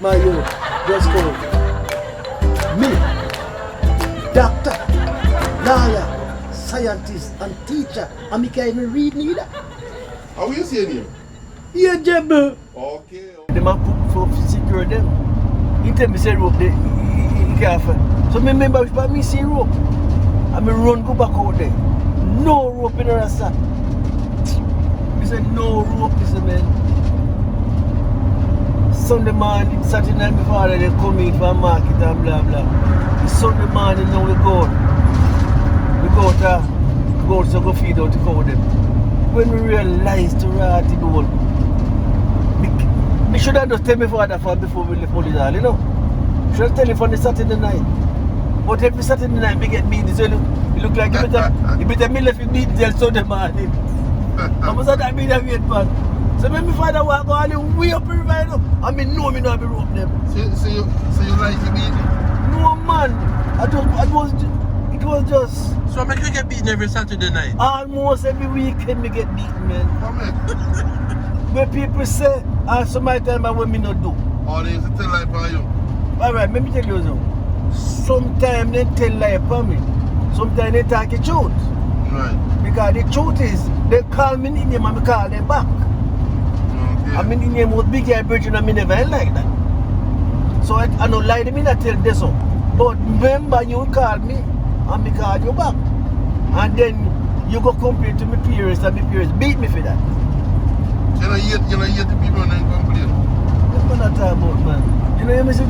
My youth, just go. Me, doctor, lawyer, scientist, and teacher. And me can't even read neither. How will you say name? Ageable. Okay. The man put for secure them. He tell me say rope there. He can't find. So me remember if me see rope, I me run go back out there. No rope in the rasta. He said no rope, he said man. Sunday morning, Saturday night before they come in for a market and blah blah. Sunday morning now we go. We go to go feed out the cow them. When we realize to rat it all. Me should have just tell me father before we left police hall, you know. Should have tell him from the Saturday night. But every Saturday night we get beaten, so it look like you better me left with beaten till Sunday morning. I must have that beat a weird man. So when my father walk all the way up the river, you know, I mean no me not be rope them. So you like the beating? No man. It was just So I make you get beaten every Saturday night? almost every weekend me get beaten, man. Come here. Where people say, some of the time I will me not do. Or they used to tell lie for you? Alright, let me tell you something. Sometimes they tell lie for me. Sometimes they talk the truth. Right. Because the truth is, they call me in name and I call them back. Okay. I mean in name was big guy bridge and I never like that. So I don't lie to me not tell this so. But remember you call me and me call you back. And then you go complain to my peers and my peers beat me for that. You know the people and then complain. That's what I talk about, man. You know me say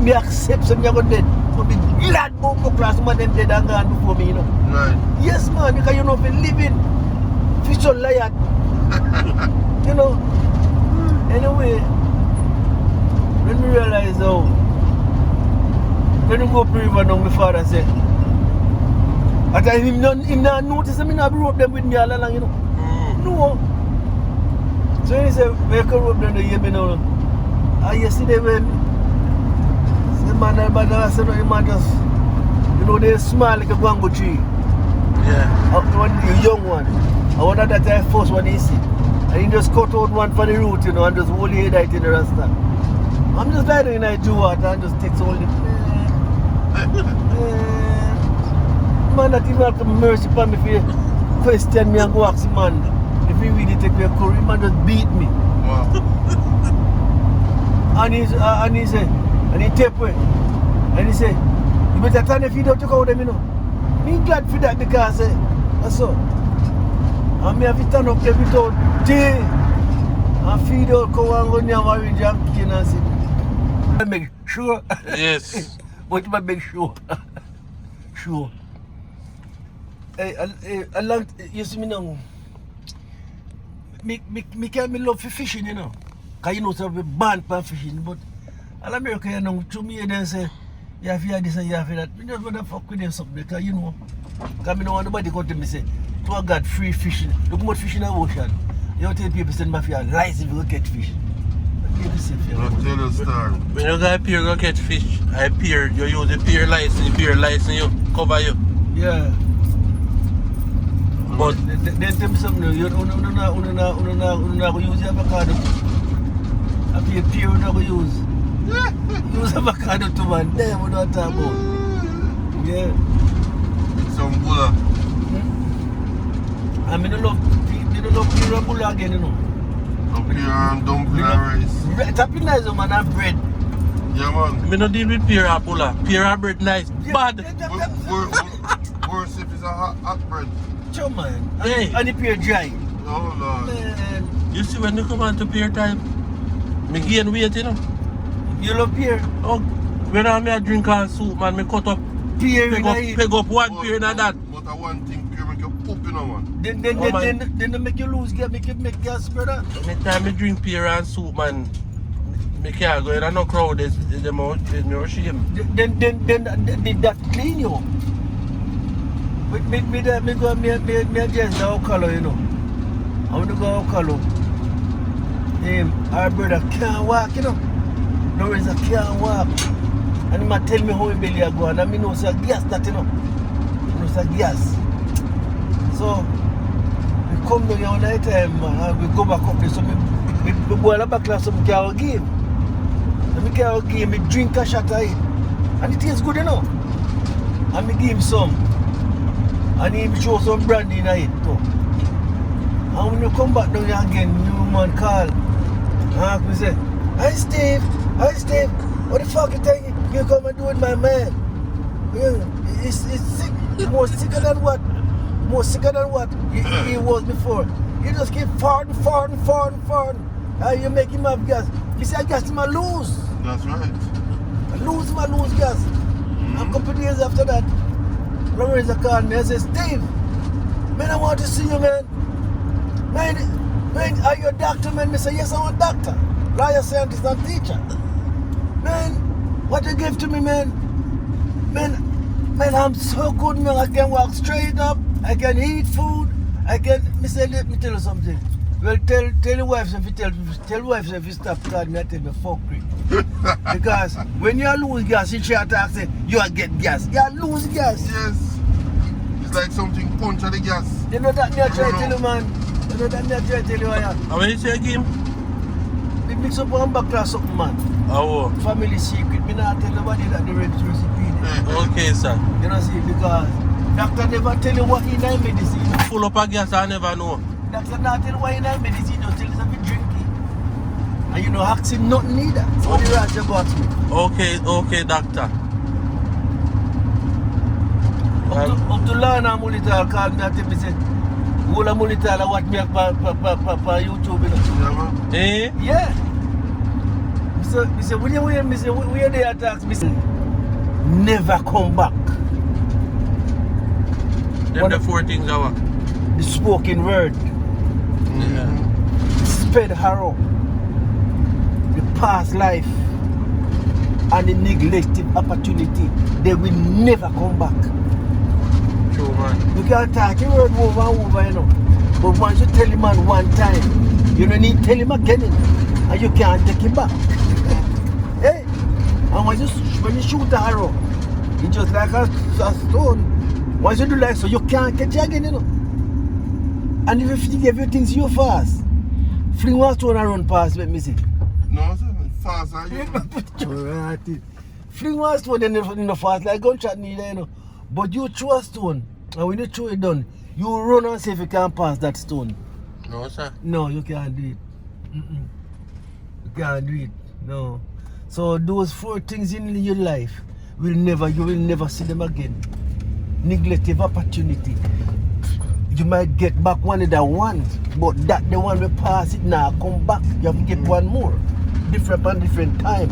me accept some you go dead. So be glad about the class some of them dead and gone before me, you know. Right. Yes man, because you know be living fish on lion. You know. Anyway, when we realize how when we go to river now, my father said at time him not notice me not rope them with me all along, you know. No. So he said, we can rope them to hear me now. And yesterday when the man said, no, the man just, you know, they small like a guango tree. Yeah. One the young one. And one of that time first one he see. And he just cut out one for the root, you know, and just hold the head out in the rasta. I'm just lying in that water and just takes all the man that even have to mercy upon me if you question me and go ask the man if he really take me a curry, man just beat me. Wow. And he say, and he tape away. And he say, you better turn the feed out to cow them, you know. Me glad for that because that's all. And me have to turn up every town day and feed out cow and go near orange and chicken and see. I make sure. Yes. But I make sure. Sure. I like, you see me now. Me can't love for fishing, you know. Because you know, so we ban for fishing. But all America, you know, to me, they say, you have to this and you have to that. We just want to fuck with them something because, you know, because I don't want nobody come to me say, to a God, free fishing. Look much fish in the ocean. You don't tell people send me for your license if you go catch fish. I'll tell you a story. When you go pier go catch fish, you use the pier license, you cover you. Yeah. But Then tell me something, you don't use avocado. I pure not go use. Use avocado too, man. Damn, what don't talk about. Yeah. Some bulla. I mean, you don't love pure and bulla again, you know. Up here and dumpling and rice. Tapping nice, man, and bread. Yeah, man. me no deal with pier or bulla. Pier or bread nice. Bad. Worse if it's a hot bread. Sure, man. Hey. And the pure dry. Oh, Lord. Man. You see when you come on to pier time, me gain weight, you know. You love pure? Oh, when I drink all soup, man, me cut up, Pure in peg up one pier in that. But I one thing, pure make you poop, you know, man. Then Oh, man. they make you lose, make gas, brother. Anytime I drink pier and soup, man, me can't go in and no crowd, it's no shame. Then that clean you. But me just the color, you know. I want to go color. Our brother can't walk, you know. No reason can't walk. And he might tell me how he belly are going. And I know it's a gas that, you know. It's a gas. So, we come down here all the time and we go back up there. So, me Me boil a bottle of some cow game. And me cow game, me drink a shot of it. And it tastes good, you know. And me give him some. And he show some brandy in it too. And when you come back down here again, new man call. And ask me say, hi Steve, what the fuck you think you come and do with my man? Yeah, it's sick, more sicker than what he was before. He just keep farting. And you make him have gas. You say I gas him a lose. That's right. I lose gas. And a couple of days after that, Lorenzo called me and said, Steve, man, I want to see you, man. Man, are you a doctor, man? I say, yes, I'm a doctor. Lawyer, scientist, and teacher. Man, what you give to me, man? Man, I'm so good, man. I can walk straight up. I can eat food. Me say, let me tell you something. Well, tell your wife if you stop calling me, I tell me fuck it. Because when you lose gas, you try to ask say, you get gas. You lose gas. Yes. It's like something punch at the gas. You know that me I try to tell you, man. You know that me I try to tell you, yeah. How many say game? We mix up one back class something, man. Oh. Family secret. Me not tell nobody that the recipe there. Okay, sir. You know, see, because doctor never tell you what in that medicine. Full up a gas, I never know. Doctor not tell you what in that medicine, just tell you something drink it. And you know, ask him nothing either. So the rat you got me. Okay, doctor. Up to Lana Mulital called me and tell me, say, Wula Mulital watch me on YouTube, you know. Yeah, man. Eh? Yeah. Me say, where they attacks? Me say, never come back. Them the 4 things I want. The spoken word, Yeah. sped harrow, the past life, and the neglected opportunity, they will never come back. True, man. You can talk your word over and over, you know. But once you tell him man one time, you don't need to tell him again, and you can't take him back. Hey, and when you shoot a arrow, it's just like a stone. Once you do like so, you can't catch it again, you know. And if you think everything's so fast, fling one stone and run past, let me see. No, sir. Fast are you? Alright. Fling one stone and you know fast like gunshot neither, you know. But you throw a stone, and when you throw it down, you run and see if you can pass that stone. No, sir. No, you can't do it. You can't do it. No. So those 4 things in your life you will never see them again. Neglective opportunity. You might get back one of the ones, but that the one will pass it now, come back. You have to get one more. Different time.